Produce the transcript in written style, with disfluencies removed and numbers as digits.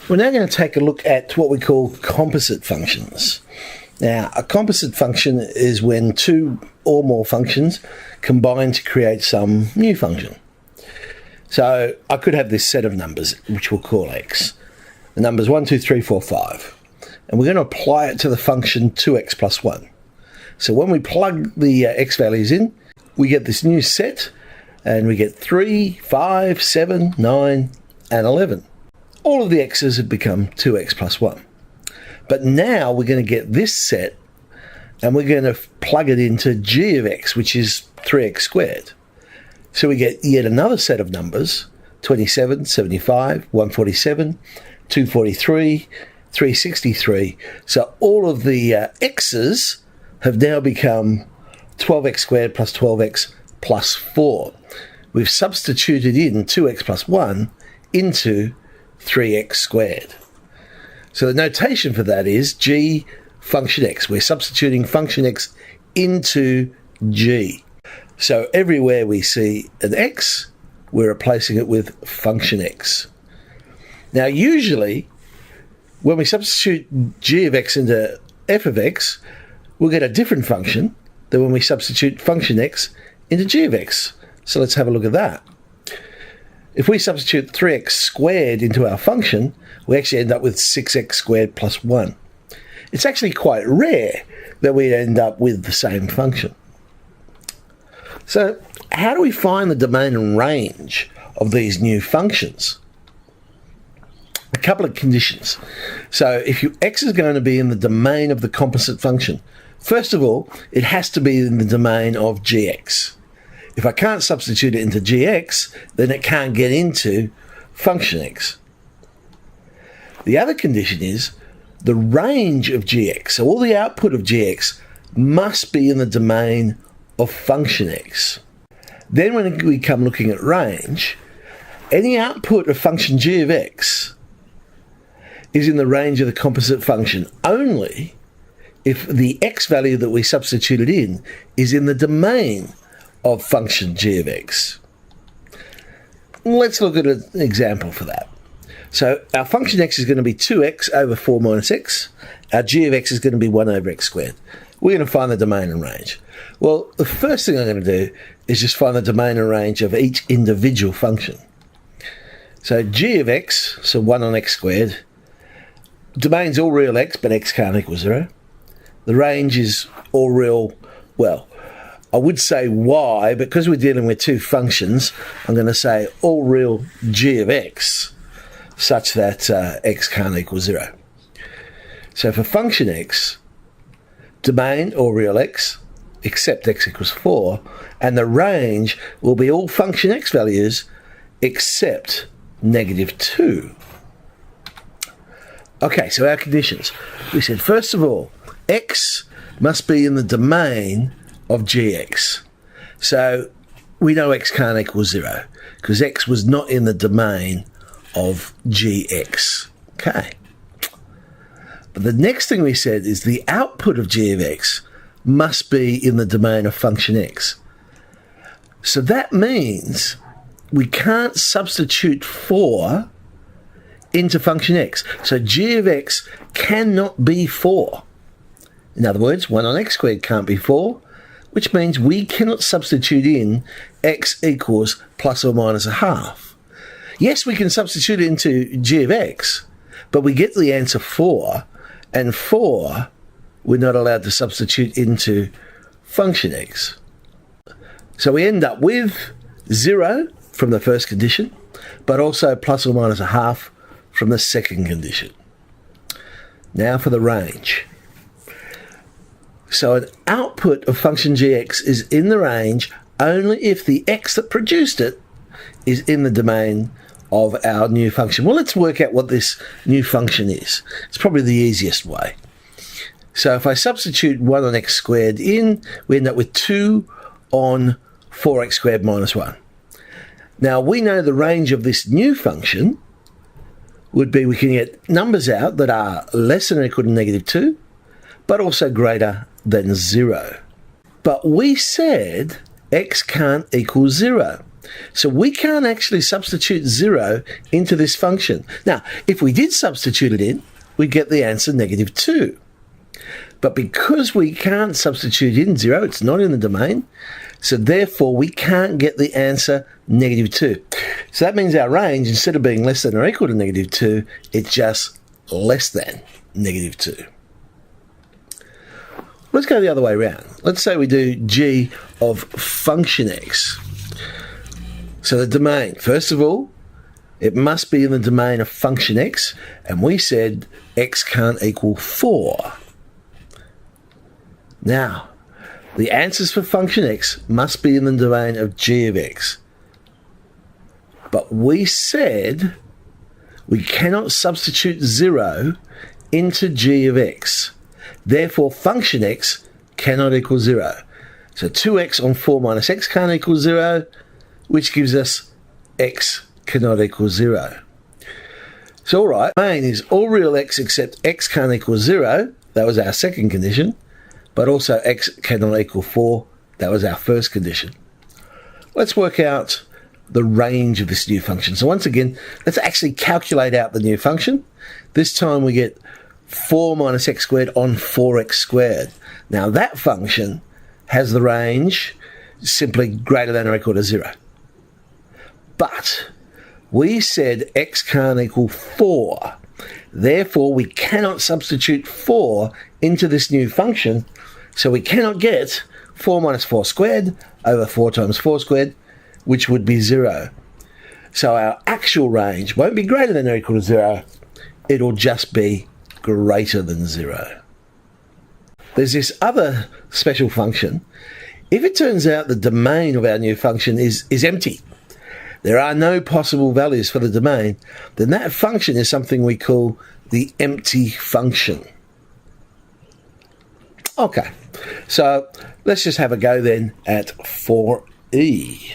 We're now going to take a look at what we call composite functions. Now, a composite function is when two or more functions combine to create some new function. So I could have this set of numbers, which we'll call x. The numbers 1, 2, 3, 4, 5. And we're going to apply it to the function 2x plus 1. So when we plug the x values in, we get this new set, and we get 3, 5, 7, 9, and 11. All of the x's have become 2x plus 1. But now we're going to get this set, and we're going to plug it into g of x, which is 3x squared. So we get yet another set of numbers, 27, 75, 147, 243, 363. So all of the x's have now become 12x squared plus 12x plus 4. We've substituted in 2x plus 1 into 3x squared. So the notation for that is g function x. We're substituting function x into g. So everywhere we see an x, we're replacing it with function x. Now usually, when we substitute g of x into f of x, we'll get a different function than when we substitute function x into g of x. So let's have a look at that. If we substitute 3x squared into our function, we actually end up with 6x squared plus 1. It's actually quite rare that we end up with the same function. So how do we find the domain and range of these new functions? A couple of conditions. So if your x is going to be in the domain of the composite function, first of all, it has to be in the domain of gx. If I can't substitute it into gx, then it can't get into function x. The other condition is the range of gx. So all the output of gx must be in the domain of function x. Then when we come looking at range, any output of function g of x is in the range of the composite function only if the x value that we substituted in is in the domain of function g of x. Let's look at an example for that. So our function x is going to be 2x over 4 minus x. Our g of x is going to be 1 over x squared. We're going to find the domain and range. Well, the first thing I'm going to do is just find the domain and range of each individual function. So g of x, so 1 on x squared, domain's all real x, but x can't equal 0. The range is all real, well, I would say y, but because we're dealing with two functions, I'm going to say all real g of x, such that x can't equal 0. So for function x, domain all real x, except x equals 4, and the range will be all function x values except -2. Okay, so our conditions. We said, first of all, x must be in the domain of gx. So we know x can't equal 0 because x was not in the domain of gx. Okay. But the next thing we said is the output of g of x must be in the domain of function x. So that means we can't substitute 4 into function x. So g of x cannot be 4. In other words, 1 on x squared can't be 4, which means we cannot substitute in x equals plus or minus a half. Yes, we can substitute it into g of x, but we get the answer 4, and 4 we're not allowed to substitute into function x. So we end up with 0 from the first condition, but also plus or minus a half from the second condition. Now for the range. So an output of function gx is in the range only if the x that produced it is in the domain of our new function. Well, let's work out what this new function is. It's probably the easiest way. So if I substitute 1 on x squared in, we end up with 2 on 4x squared minus 1. Now we know the range of this new function would be, we can get numbers out that are less than or equal to -2, but also greater than 0. But we said x can't equal 0. So we can't actually substitute 0 into this function. Now, if we did substitute it in, we'd get the answer -2. But because we can't substitute in 0, it's not in the domain, so therefore we can't get the answer -2. So that means our range, instead of being less than or equal to -2, it's just less than -2. Let's go the other way around. Let's say we do g of function x. So the domain, first of all, it must be in the domain of function x, and we said x can't equal 4. Now, the answers for function x must be in the domain of g of x. But we said we cannot substitute 0 into g of x. Therefore, function x cannot equal 0. So 2x on 4 minus x can't equal 0, which gives us x cannot equal 0. So all right, domain is all real x except x can't equal 0. That was our second condition. But also x cannot equal 4. That was our first condition. Let's work out the range of this new function. So once again, let's actually calculate out the new function. This time we get 4 minus x squared on 4x squared. Now that function has the range simply greater than or equal to 0. But we said x can't equal 4. Therefore, we cannot substitute 4 into this new function, so we cannot get 4 minus 4 squared over 4 times 4 squared, which would be 0. So our actual range won't be greater than or equal to 0. It'll just be greater than 0. There's this other special function. If it turns out the domain of our new function is empty, there are no possible values for the domain, then that function is something we call the empty function. Okay, so let's just have a go then at 4e.